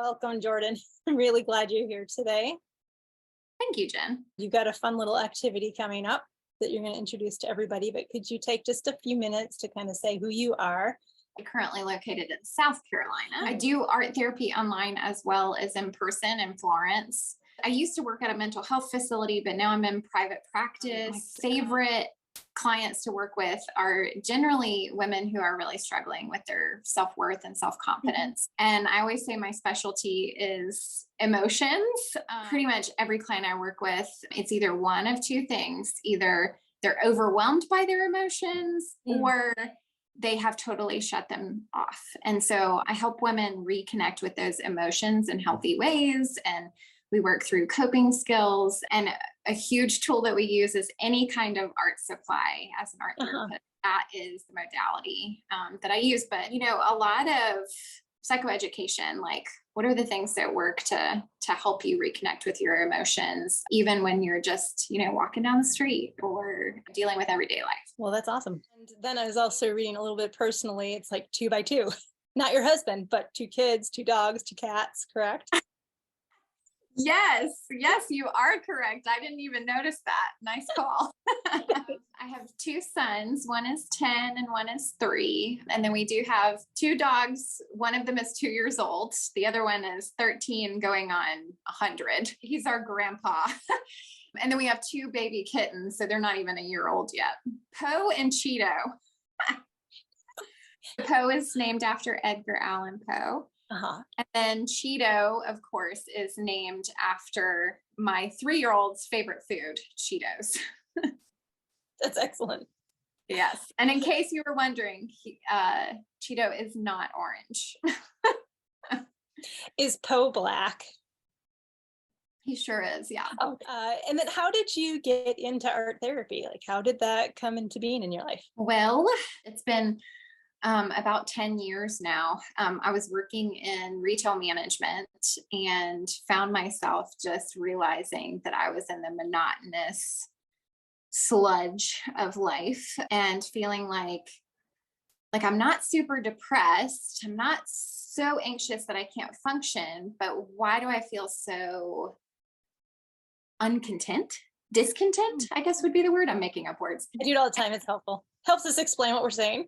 welcome, Jordan. I'm really glad you're here today. Thank you, Jen. You've got a fun little activity coming up that you're going to introduce to everybody, but could you take just a few minutes to kind of say who you are? I'm currently located in South Carolina. I do art therapy online as well as in person in Florence. I used to work at a mental health facility, but now I'm in private practice. Favorite clients to work with are generally women who are really struggling with their self-worth and self-confidence. And I always say my specialty is emotions. Pretty much every client I work with, it's either one of two things. Either they're overwhelmed by their emotions or they have totally shut them off. And so I help women reconnect with those emotions in healthy ways. And we work through coping skills. And a huge tool that we use is any kind of art supply as an art therapist. That is the modality that I use. But, you know, a lot of psychoeducation, like what are the things that work to help you reconnect with your emotions, even when you're just, you know, walking down the street or dealing with everyday life. Well, that's awesome. And then I was also reading a little bit personally, it's like 2 by 2, not your husband, but 2 kids, 2 dogs, 2 cats, correct? Yes, you are correct. I didn't even notice that. Nice call. I have 2 sons. One is 10 and one is 3. And then we do have 2 dogs. One of them is 2 years old. The other one is 13 going on 100. He's our grandpa. And then we have 2 baby kittens. So they're not even a year old yet. Poe and Cheeto. Poe is named after Edgar Allan Poe. And then Cheeto, of course, is named after my 3-year-old's favorite food, Cheetos. That's excellent. Yes. And in case you were wondering, Cheeto is not orange. Is Poe black? He sure is, yeah. And then how did you get into art therapy? Like, how did that come into being in your life? Well, it's been about 10 years now. I was working in retail management and found myself just realizing that I was in the monotonous sludge of life and feeling like I'm not super depressed. I'm not so anxious that I can't function, but why do I feel so discontent, I guess would be the word. I'm making up words. I do it all the time. It's helpful. Helps us explain what we're saying.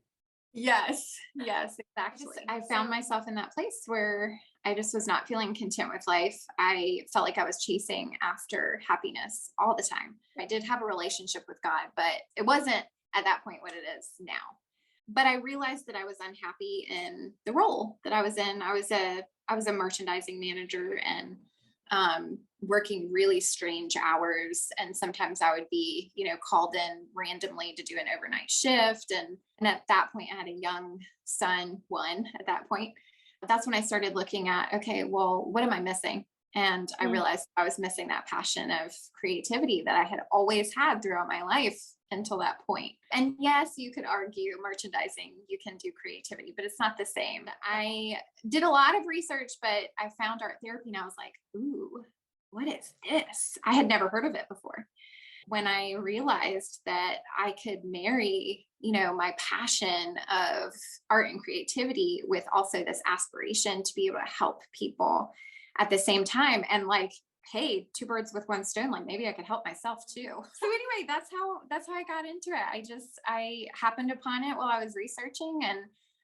Yes, exactly. I found myself in that place where I just was not feeling content with life. I felt like I was chasing after happiness all the time. I did have a relationship with God, but it wasn't at that point what it is now. But I realized that I was unhappy in the role that I was in. I was a merchandising manager and working really strange hours. And sometimes I would be, you know, called in randomly to do an overnight shift. And at that point, I had a young son, 1 at that point. That's when I started looking at, okay, well, what am I missing? And I realized I was missing that passion of creativity that I had always had throughout my life until that point. And yes, you could argue merchandising, you can do creativity, but it's not the same. I did a lot of research, but I found art therapy and I was like, ooh, what is this? I had never heard of it before. When I realized that I could marry, you know, my passion of art and creativity with also this aspiration to be able to help people at the same time, and like, hey, 2 birds with 1 stone, like maybe I could help myself too. So anyway, that's how I got into it. I happened upon it while I was researching, and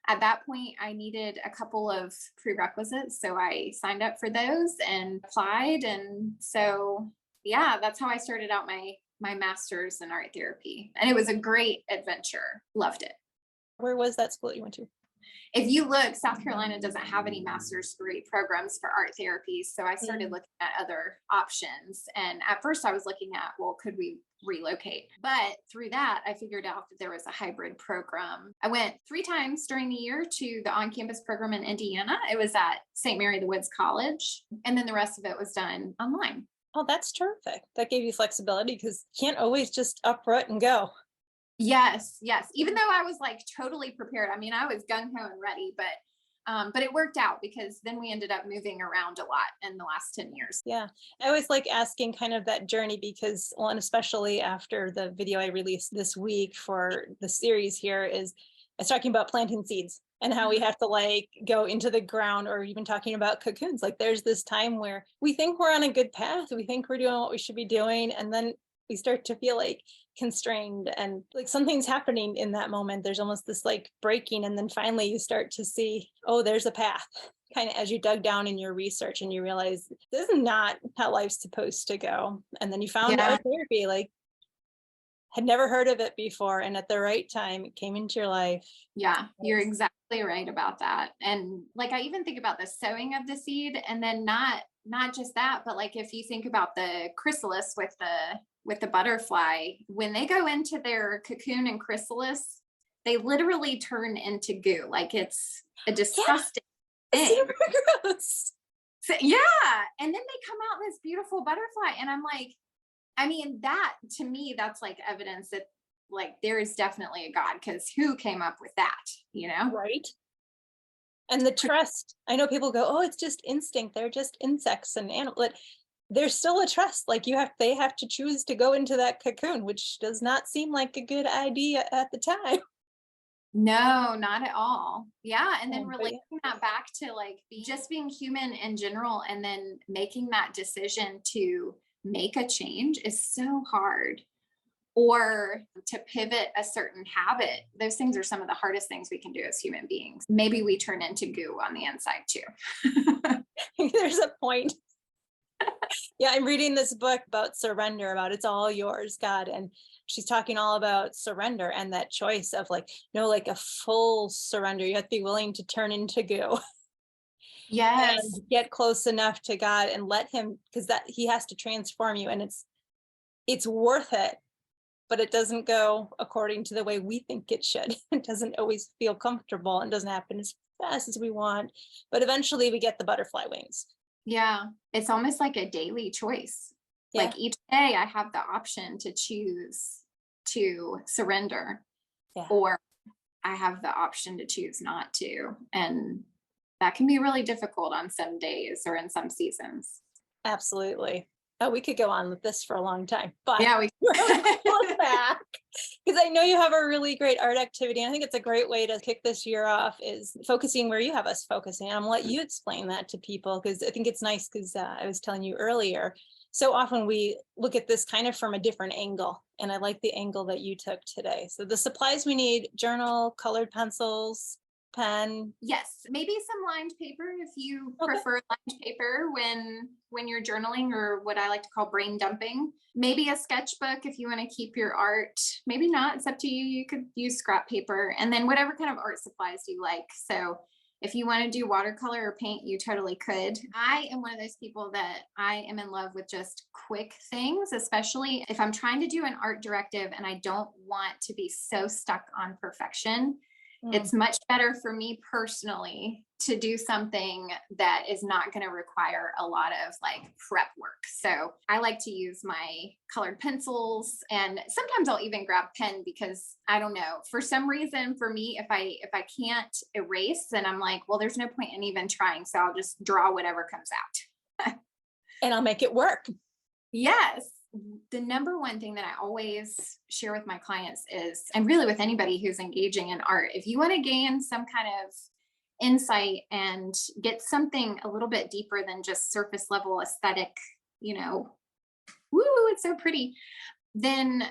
at that point I needed a couple of prerequisites. So I signed up for those and applied. And so, yeah, that's how I started out my master's in art therapy. And it was a great adventure. Loved it. Where was that school that you went to? If you look, South Carolina doesn't have any master's degree programs for art therapy. So I started looking at other options. And at first I was looking at, well, could we relocate? But through that, I figured out that there was a hybrid program. I went 3 times during the year to the on-campus program in Indiana. It was at St. Mary the Woods College. And then the rest of it was done online. Oh, that's terrific. That gave you flexibility because you can't always just uproot and go. Yes. Even though I was like totally prepared. I mean, I was gung-ho and ready, but it worked out because then we ended up moving around a lot in the last 10 years. Yeah. I always like asking kind of that journey because, well, and especially after the video I released this week for the series here is I was talking about planting seeds and how we have to like go into the ground, or even talking about cocoons. Like there's this time where we think we're on a good path. We think we're doing what we should be doing. And then we start to feel like constrained and like something's happening in that moment. There's almost this like breaking. And then finally you start to see, oh, there's a path, kind of as you dug down in your research and you realize this is not how life's supposed to go. And then you found Yeah. art therapy, like had never heard of it before. And at the right time, it came into your life. Yeah, you're Yes. exactly right about that. And like I even think about the sowing of the seed, and then not just that, but like if you think about the chrysalis with the butterfly, when they go into their cocoon and chrysalis, they literally turn into goo. Like it's a disgusting thing. Super gross. So, yeah. And then they come out this beautiful butterfly. And I'm like, I mean, that to me, that's like evidence that like there is definitely a God, because who came up with that, you know? Right. And the trust. I know people go, oh, it's just instinct. They're just insects and animals. But there's still a trust. Like they have to choose to go into that cocoon, which does not seem like a good idea at the time. No, not at all. Yeah. And then But relating that back to like just being human in general, and then making that decision to make a change is so hard. Or to pivot a certain habit. Those things are some of the hardest things we can do as human beings. Maybe we turn into goo on the inside too. there's a point. Yeah, I'm reading this book about surrender, about it's all yours, God. And she's talking all about surrender and that choice of like, no, like a full surrender. You have to be willing to turn into goo Yes. and get close enough to God and let him, because that he has to transform you. And it's worth it, but it doesn't go according to the way we think it should. It doesn't always feel comfortable and doesn't happen as fast as we want. But eventually we get the butterfly wings. Yeah. It's almost like a daily choice. Yeah. Like each day I have the option to choose to surrender, Yeah. or I have the option to choose not to. And that can be really difficult on some days or in some seasons. Absolutely. Oh, we could go on with this for a long time, but Yeah, we look back, because I know you have a really great art activity. And I think it's a great way to kick this year off is focusing where you have us focusing. I'm gonna let you explain that to people, because I think it's nice, because I was telling you earlier, so often we look at this kind of from a different angle. And I like the angle that you took today. So the supplies we need: journal, colored pencils, pen. Yes, maybe some lined paper if you Okay. prefer lined paper when you're journaling, or what I like to call brain dumping. Maybe a sketchbook if you want to keep your art. Maybe not, it's up to you. You could use scrap paper, and then whatever kind of art supplies you like. So if you want to do watercolor or paint, you totally could. I am one of those people that I am in love with just quick things, especially if I'm trying to do an art directive and I don't want to be so stuck on perfection. It's much better for me personally to do something that is not going to require a lot of like prep work. So I like to use my colored pencils, and sometimes I'll even grab pen, because I don't know, for some reason for me, if I can't erase, then I'm like, well, there's no point in even trying. So I'll just draw whatever comes out. And I'll make it work. Yes. The number one thing that I always share with my clients is, and really with anybody who's engaging in art, if you want to gain some kind of insight and get something a little bit deeper than just surface level aesthetic, you know, woo, it's so pretty, then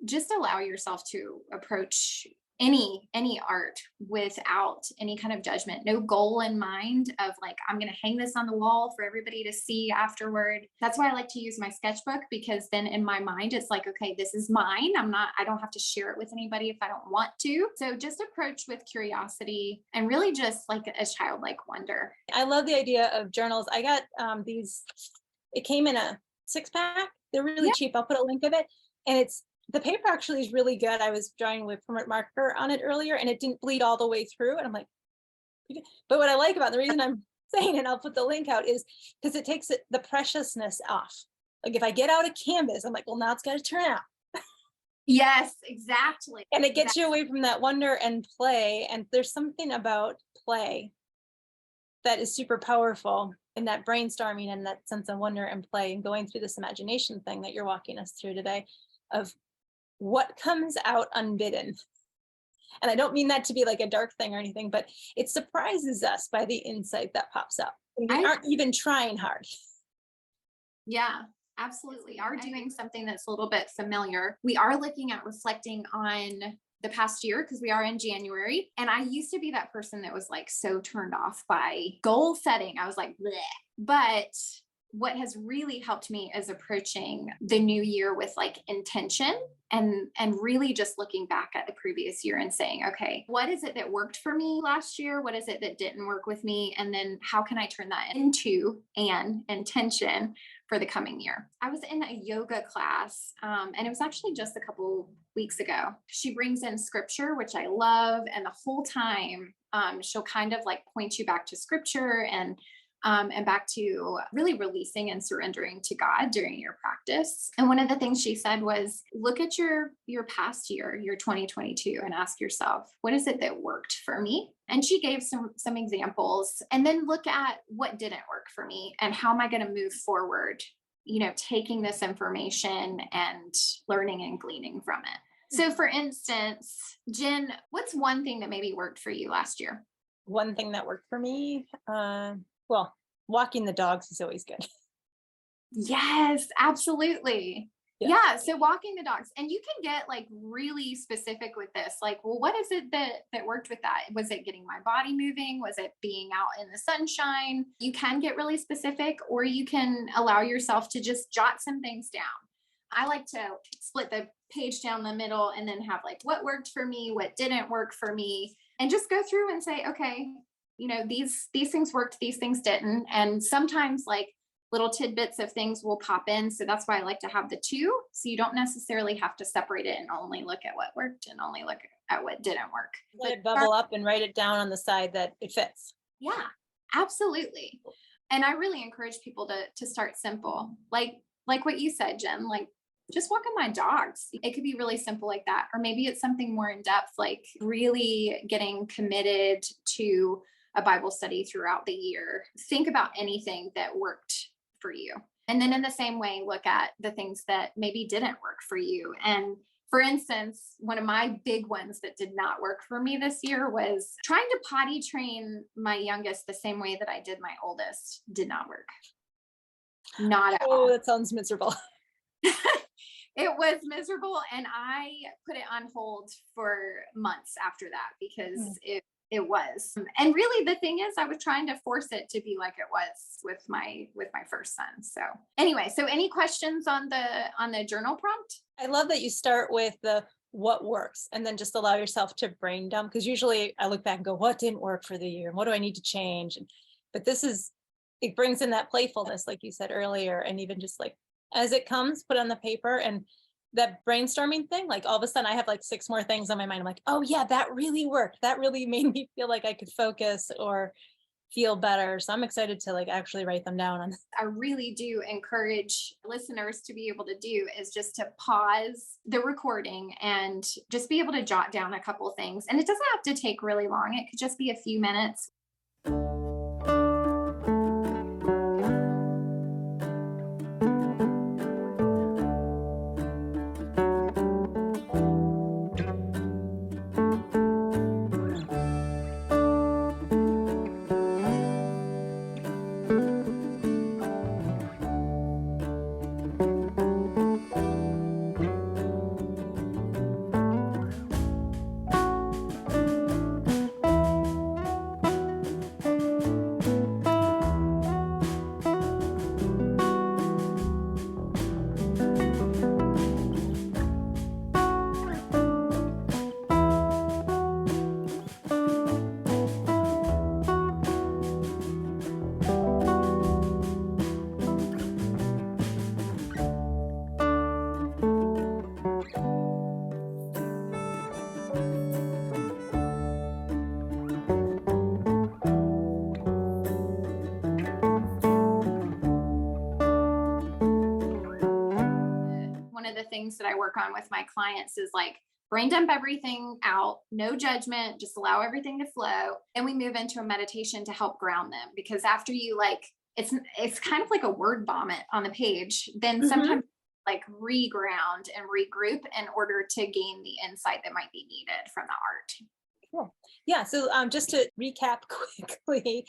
just allow yourself to approach any art without any kind of judgment, no goal in mind of like, I'm going to hang this on the wall for everybody to see afterward. That's why I like to use my sketchbook, because then in my mind it's like, okay, this is mine. I don't have to share it with anybody if I don't want to. So just approach with curiosity and really just like a childlike wonder. I love the idea of journals. I got these, it came in a 6-pack. They're really cheap. I'll put a link of it. And the paper actually is really good. I was drawing with permanent marker on it earlier and it didn't bleed all the way through. And I'm like, but what I like about it, the reason I'm saying, and I'll put the link out, is because it takes the preciousness off. Like if I get out a canvas, I'm like, well, now it's got to turn out. Yes, exactly. And it gets you away from that wonder and play. And there's something about play that is super powerful in that brainstorming and that sense of wonder and play, and going through this imagination thing that you're walking us through today of what comes out unbidden. And I don't mean that to be like a dark thing or anything, but it surprises us by the insight that pops up. We I aren't even trying hard. Yeah, absolutely. Are doing something that's a little bit familiar. We are looking at reflecting on the past year because we are in January. And I used to be that person that was like so turned off by goal setting. I was like, bleh. But what has really helped me is approaching the new year with like intention and really just looking back at the previous year and saying, okay, what is it that worked for me last year? What is it that didn't work with me? And then how can I turn that into an intention for the coming year? I was in a yoga class, and it was actually just a couple weeks ago. She brings in scripture, which I love. And the whole time, she'll kind of like point you back to scripture and back to really releasing and surrendering to God during your practice. And one of the things she said was, look at your past year, your 2022, and ask yourself, what is it that worked for me? And she gave some examples, and then look at what didn't work for me and how am I going to move forward, taking this information and learning and gleaning from it. So for instance, Jen, what's one thing that maybe worked for you last year? One thing that worked for me, well, walking the dogs is always good. Yes, absolutely. Yeah. So walking the dogs, and you can get like really specific with this. Like, well, what is it that worked with that? Was it getting my body moving? Was it being out in the sunshine? You can get really specific, or you can allow yourself to just jot some things down. I like to split the page down the middle and then have like what worked for me, what didn't work for me, and just go through and say, okay, these things worked, these things didn't. And sometimes like little tidbits of things will pop in. So that's why I like to have the two. So you don't necessarily have to separate it and only look at what worked and only look at what didn't work. Let it bubble up and write it down on the side that it fits. Yeah, absolutely. And I really encourage people to start simple. Like what you said, Jen, like just walking my dogs. It could be really simple like that. Or maybe it's something more in depth, like really getting committed to a Bible study throughout the year. Think about anything that worked for you. And then in the same way, look at the things that maybe didn't work for you. And for instance, one of my big ones that did not work for me this year was trying to potty train my youngest the same way that I did my oldest. Did not work. Not at all. Oh, that sounds miserable. It was miserable. And I put it on hold for months after that because it was. And really the thing is I was trying to force it to be like it was with my first son. So anyway, so any questions on the journal prompt? I love that you start with the what works and then just allow yourself to brain dump, because usually I look back and go, what didn't work for the year? What do I need to change? But it brings in that playfulness, like you said earlier, and even just like as it comes, put on the paper. And that brainstorming thing, like all of a sudden I have like 6 more things on my mind. I'm like, oh yeah, that really worked. That really made me feel like I could focus or feel better. So I'm excited to like actually write them down. I really do encourage listeners to be able to do is just to pause the recording and just be able to jot down a couple of things. And it doesn't have to take really long. It could just be a few minutes. Things that I work on with my clients is like brain dump everything out, no judgment, just allow everything to flow. And we move into a meditation to help ground them, because after you it's kind of like a word vomit on the page, then sometimes like reground and regroup in order to gain the insight that might be needed from the art. Cool. Yeah. So just to recap quickly,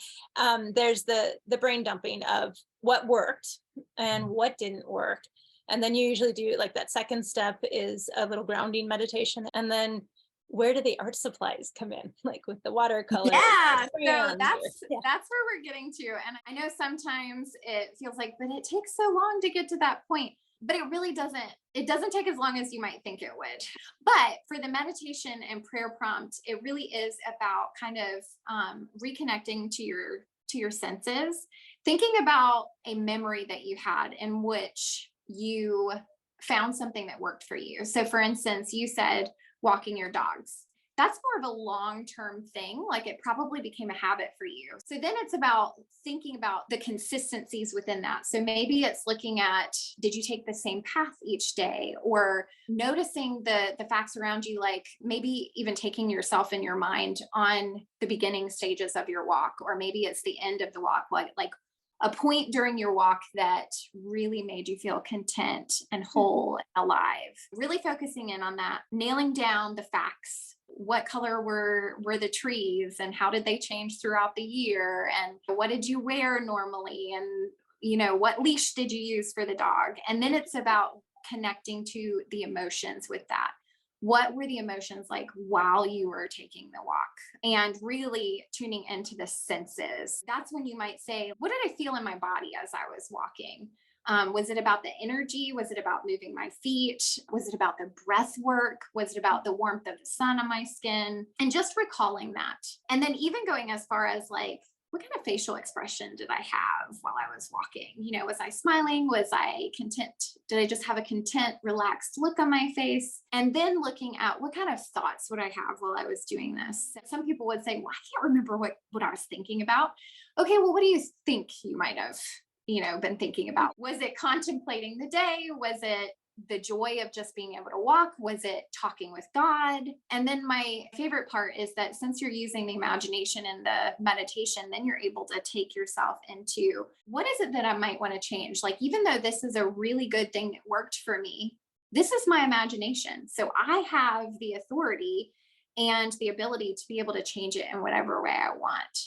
there's the brain dumping of what worked and what didn't work. And then you usually do like that second step is a little grounding meditation. And then where do the art supplies come in? Like with the watercolor. Yeah, so crayons, that's where we're getting to. And I know sometimes it feels like, but it takes so long to get to that point. But it really doesn't. It doesn't take as long as you might think it would. But for the meditation and prayer prompt, it really is about kind of reconnecting to your senses, thinking about a memory that you had in which you found something that worked for you. So for instance, you said walking your dogs. That's more of a long-term thing. Like it probably became a habit for you. So then it's about thinking about the consistencies within that. So maybe it's looking at, did you take the same path each day, or noticing the facts around you, like maybe even taking yourself in your mind on the beginning stages of your walk, or maybe it's the end of the walk, like a point during your walk that really made you feel content and whole and alive. Really focusing in on that, nailing down the facts. What color were the trees, and how did they change throughout the year, and what did you wear normally, and what leash did you use for the dog? And then it's about connecting to the emotions with that. What were the emotions like while you were taking the walk? And really tuning into the senses. That's when you might say, what did I feel in my body as I was walking? Was it about the energy? Was it about moving my feet? Was it about the breath work? Was it about the warmth of the sun on my skin? And just recalling that. And then even going as far as like, what kind of facial expression did I have while I was walking? Was I smiling? Was I content? Did I just have a content, relaxed look on my face? And then looking at what kind of thoughts would I have while I was doing this? Some people would say, well, I can't remember what I was thinking about. Okay, well, what do you think you might have been thinking about? Was it contemplating the day? Was it the joy of just being able to walk? Was it talking with God? And then my favorite part is that since you're using the imagination in the meditation, then you're able to take yourself into, what is it that I might want to change? Like, even though this is a really good thing that worked for me, this is my imagination. So I have the authority and the ability to be able to change it in whatever way I want.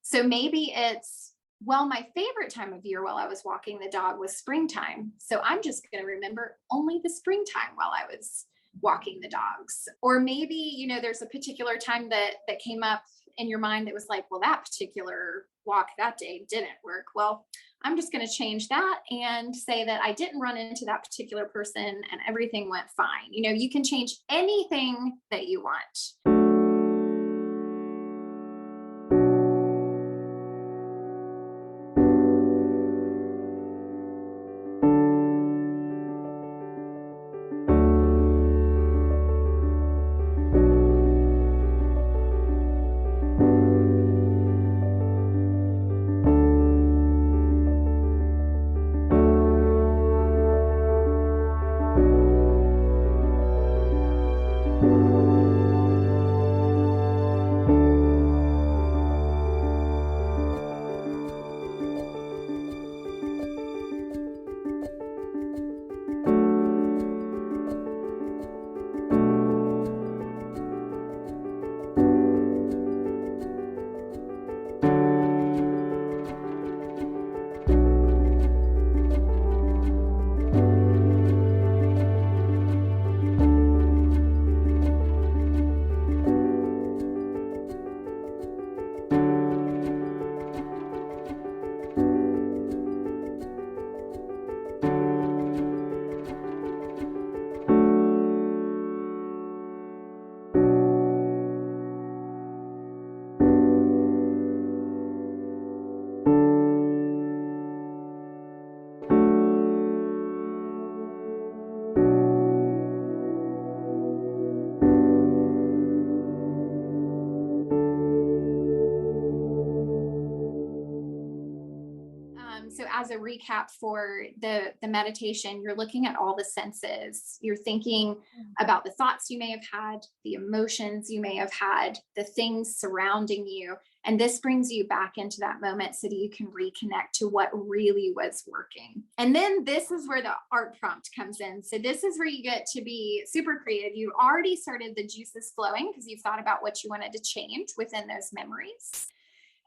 So maybe it's, well, my favorite time of year while I was walking the dog was springtime. So I'm just going to remember only the springtime while I was walking the dogs. Or maybe, there's a particular time that came up in your mind that was like, well, that particular walk that day didn't work. Well, I'm just going to change that and say that I didn't run into that particular person and everything went fine. You can change anything that you want. So as a recap for the meditation, you're looking at all the senses. You're thinking about the thoughts you may have had, the emotions you may have had, the things surrounding you. And this brings you back into that moment so that you can reconnect to what really was working. And then this is where the art prompt comes in. So this is where you get to be super creative. You already started the juices flowing because you've thought about what you wanted to change within those memories.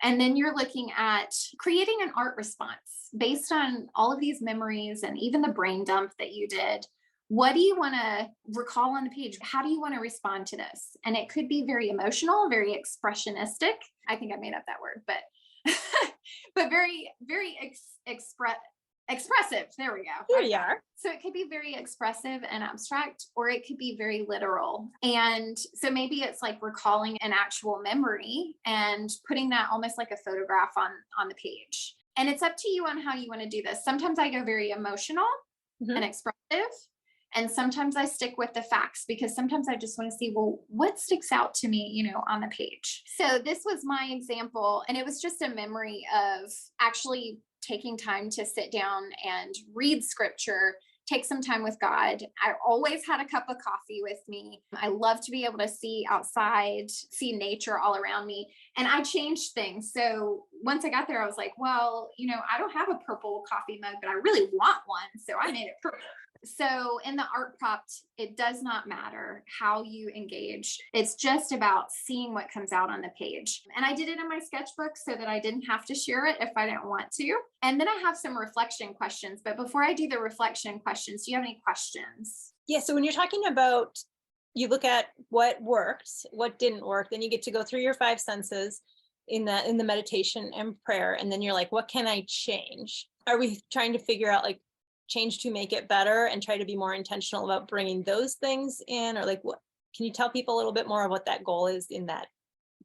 And then you're looking at creating an art response based on all of these memories and even the brain dump that you did. What do you want to recall on the page? How do you want to respond to this? And it could be very emotional, very expressionistic. I think I made up that word, but but very, very expressive. There we go. Here you are. So it could be very expressive and abstract, or it could be very literal. And so maybe it's like recalling an actual memory and putting that almost like a photograph on the page. And it's up to you on how you want to do this. Sometimes I go very emotional and expressive. And sometimes I stick with the facts because sometimes I just want to see, well, what sticks out to me, on the page. So this was my example. And it was just a memory of actually taking time to sit down and read scripture, take some time with God. I always had a cup of coffee with me. I love to be able to see outside, see nature all around me. And I changed things. So once I got there, I was like, well, I don't have a purple coffee mug, but I really want one. So I made it purple. So in the art prompt, it does not matter how you engage. It's just about seeing what comes out on the page. And I did it in my sketchbook so that I didn't have to share it if I didn't want to. And then I have some reflection questions. But before I do the reflection questions, do you have any questions? Yeah. So when you're talking about, you look at what worked, what didn't work, then you get to go through your 5 senses in the meditation and prayer. And then you're like, what can I change? Are we trying to figure out like change to make it better and try to be more intentional about bringing those things in? Or like, what can you tell people a little bit more of what that goal is in that?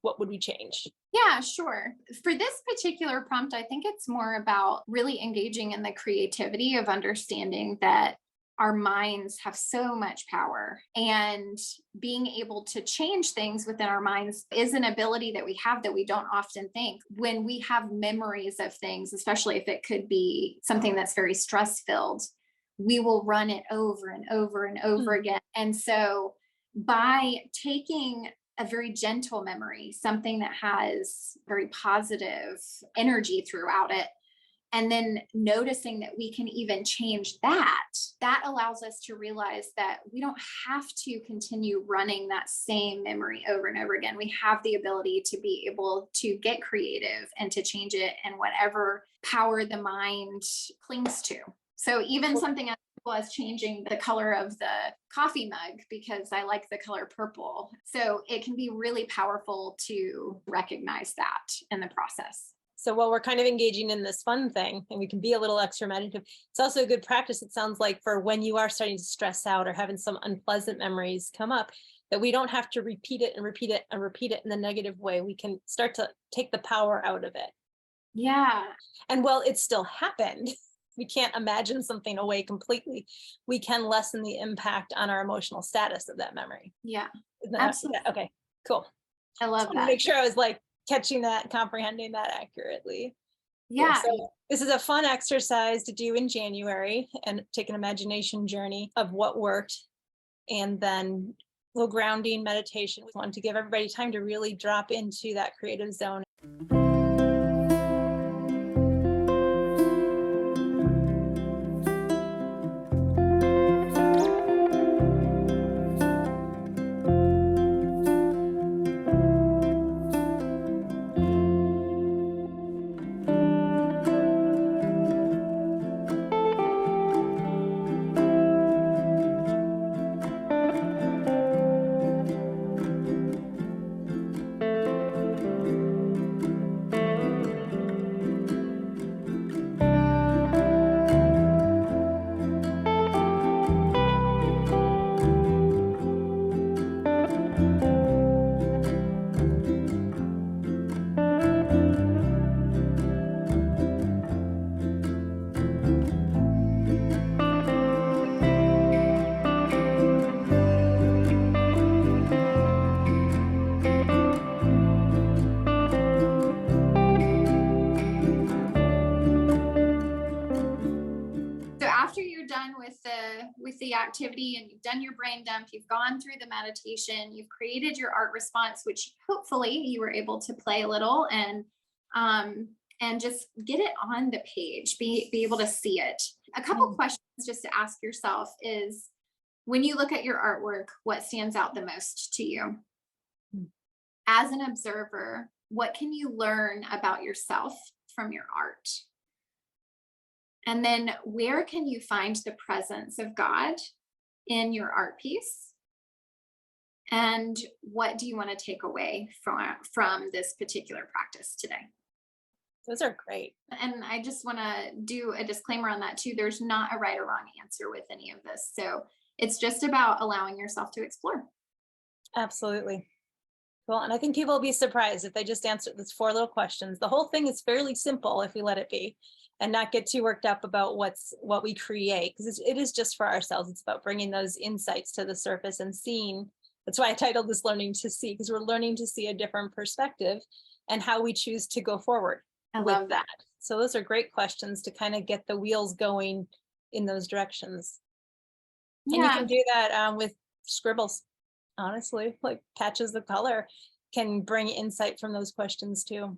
What would we change? Yeah, sure. For this particular prompt, I think it's more about really engaging in the creativity of understanding that our minds have so much power, and being able to change things within our minds is an ability that we have that we don't often think. When we have memories of things, especially if it could be something that's very stress filled, we will run it over and over and over again. And so by taking a very gentle memory, something that has very positive energy throughout it, and then noticing that we can even change that allows us to realize that we don't have to continue running that same memory over and over again. We have the ability to be able to get creative and to change it in whatever power the mind clings to. So even something as simple as changing the color of the coffee mug because I like the color purple. So it can be really powerful to recognize that in the process. So while we're kind of engaging in this fun thing and we can be a little extra meditative, it's also a good practice, it sounds like, for when you are starting to stress out or having some unpleasant memories come up, that we don't have to repeat it and repeat it and repeat it in the negative way. We can start to take the power out of it. Yeah. And while it still happened, we can't imagine something away completely. We can lessen the impact on our emotional status of that memory. Yeah. Absolutely. Okay, cool. I love that. Make sure I was like catching that, comprehending that accurately. Yeah. So this is a fun exercise to do in January and take an imagination journey of what worked. And then a little grounding meditation. We want to give everybody time to really drop into that creative zone. the activity and you've done your brain dump, you've gone through the meditation, you've created your art response, which hopefully you were able to play a little and just get it on the page, be able to see it. A couple questions just to ask yourself is, when you look at your artwork, what stands out the most to you? As an observer, what can you learn about yourself from your art? And then where can you find the presence of God in your art piece? And what do you want to take away from this particular practice today? Those are great. And I just want to do a disclaimer on that too. There's not a right or wrong answer with any of this. So it's just about allowing yourself to explore. Absolutely. Well, and I think people will be surprised if they just answer these 4 little questions. The whole thing is fairly simple if we let it be and not get too worked up about what we create, because it is just for ourselves. It's about bringing those insights to the surface and seeing. That's why I titled this Learning to See, because we're learning to see a different perspective and how we choose to go forward. I love that. So those are great questions to kind of get the wheels going in those directions. And you can do that with scribbles, honestly, like patches of color can bring insight from those questions too.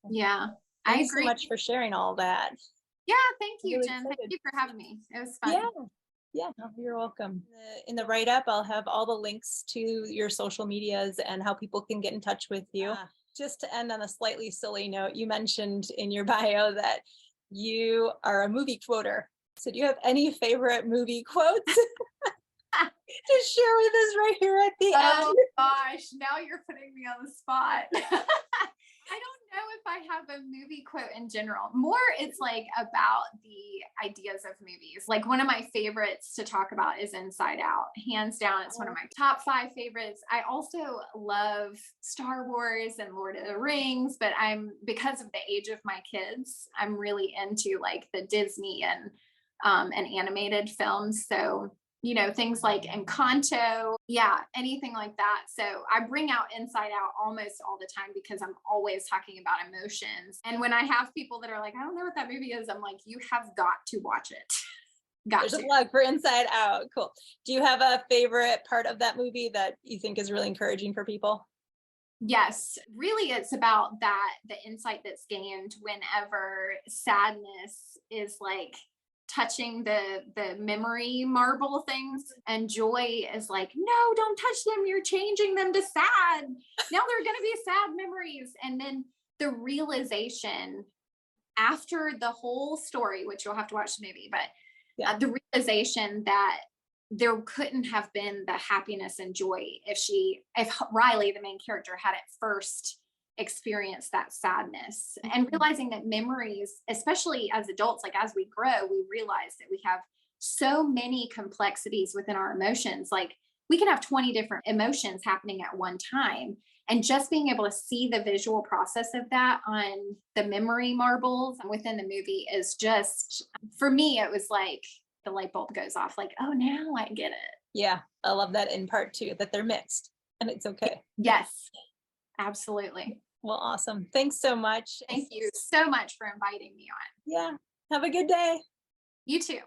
Yeah, Thanks I agree. so much for sharing all that. Yeah, thank you, Really Jen. excited. Thank you for having me. It was fun. Yeah, no, you're welcome. In the write-up, I'll have all the links to your social medias and how people can get in touch with you. Just to end on a slightly silly note, you mentioned in your bio that you are a movie quoter. So do you have any favorite movie quotes to share with us right here at the Oh end? gosh, now you're putting me on the spot. I don't know if I have a movie quote in general. More, it's like about the ideas of movies. Like one of my favorites to talk about is Inside Out. Hands down, it's one of my top 5 favorites. I also love Star Wars and Lord of the Rings, but because of the age of my kids, I'm really into like the Disney and animated films. So things like Encanto, anything like that. So I bring out Inside Out almost all the time because I'm always talking about emotions. And when I have people that are like, I don't know what that movie is, I'm like, you have got to watch it. There's a plug for Inside Out. Cool. Do you have a favorite part of that movie that you think is really encouraging for people? Yes, really, it's about the insight that's gained whenever sadness is like touching the memory marble things, and joy is like, no, don't touch them, you're changing them to sad. Now they're going to be sad memories. And then the realization after the whole story, which you'll have to watch the movie, but the realization that there couldn't have been the happiness and joy if Riley, the main character, had at first experience that sadness. And realizing that memories, especially as adults, like as we grow, we realize that we have so many complexities within our emotions. Like we can have 20 different emotions happening at one time, and just being able to see the visual process of that on the memory marbles within the movie is just, for me, it was like the light bulb goes off, like, oh, now I get it. Yeah, I love that in part 2, that they're mixed and it's okay. Yes. Absolutely. Well, awesome. Thanks so much. Thank you so much for inviting me on. Yeah. Have a good day. You too.